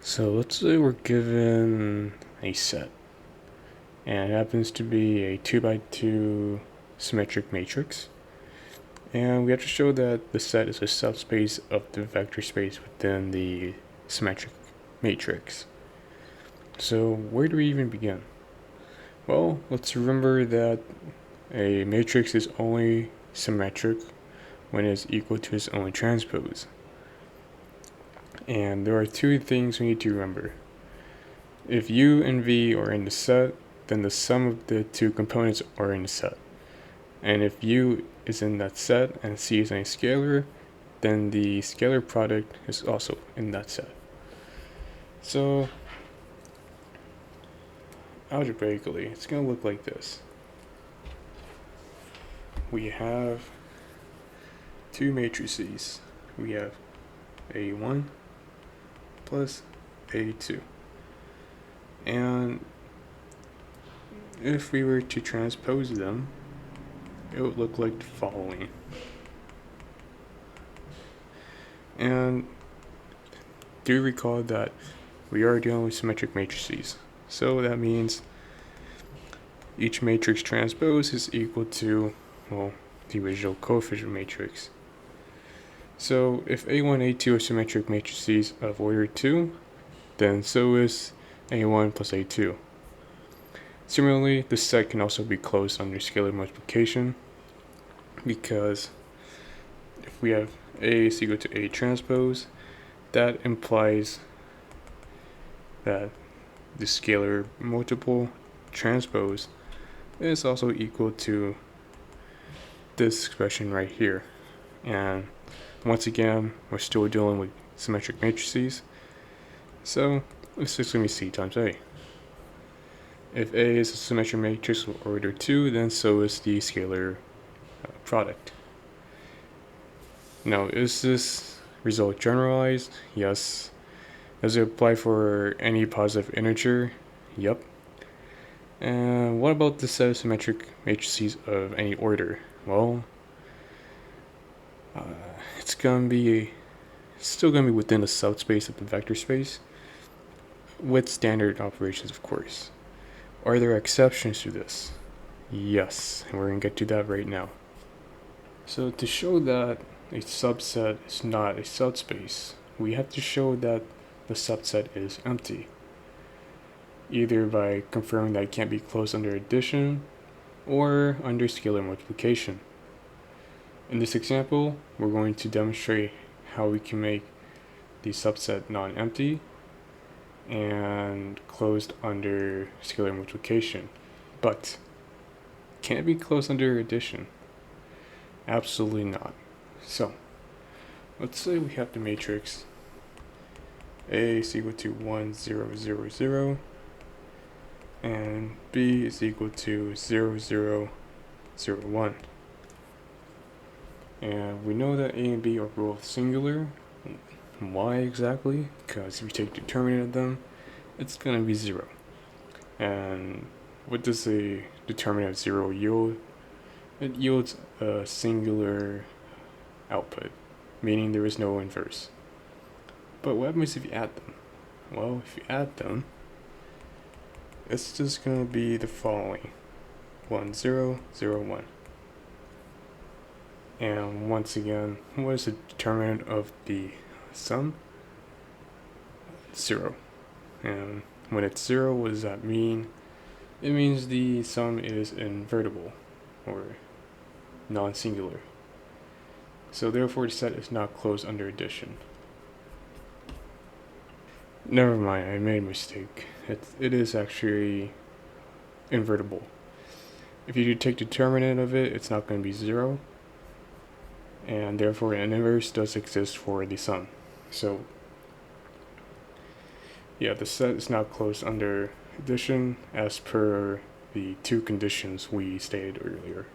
So let's say we're given a set, and it happens to be a 2 by 2 symmetric matrix, and we have to show that the set is a subspace of the vector space within the symmetric matrix. So where do we even begin? Well, let's remember that a matrix is only symmetric when it's equal to its only transpose. And there are two things we need to remember. If U and V are in the set, then the sum of the two components are in the set. And if U is in that set and C is a scalar, then the scalar product is also in that set. So, algebraically, it's going to look like this. We have two matrices. We have A1 plus A2. And if we were to transpose them, it would look like the following. And do recall that we are dealing with symmetric matrices. So that means each matrix transpose is equal to, well, the original coefficient matrix. So if A1, A2 are symmetric matrices of order 2, then so is A1 plus A2. Similarly, the set can also be closed under scalar multiplication, because if we have A is equal to A transpose, that implies that the scalar multiple transpose is also equal to this expression right here. And once again, we're still dealing with symmetric matrices, so it's just going to be C times A. If A is a symmetric matrix of order 2, then so is the scalar product. Now, is this result generalized? Yes. Does it apply for any positive integer? Yep. And what about the set of symmetric matrices of any order? Well, it's still gonna be within the subspace of the vector space, with standard operations, of course. Are there exceptions to this? Yes, and we're gonna get to that right now. So to show that a subset is not a subspace, we have to show that the subset is empty, either by confirming that it can't be closed under addition or under scalar multiplication. In this example, we're going to demonstrate how we can make the subset non-empty and closed under scalar multiplication. But can it be closed under addition? Absolutely not. So, let's say we have the matrix A is equal to 1, 0, 0, 0, and B is equal to 0, 0, 0, 1. And we know that A and B are both singular. Why exactly? Because if you take determinant of them, it's going to be 0. And what does a determinant of 0 yield? It yields a singular output, meaning there is no inverse. But what happens if you add them? Well, if you add them, it's just going to be the following: 1, 0, 0, 1. And once again, what is the determinant of the sum? 0. And when it's 0, what does that mean? It means the sum is invertible, or non-singular. So therefore the set is not closed under addition. Never mind, I made a mistake. It is actually invertible. If you take determinant of it, it's not going to be 0. And therefore an inverse does exist for the sum. So yeah, the set is not closed under addition as per the two conditions we stated earlier.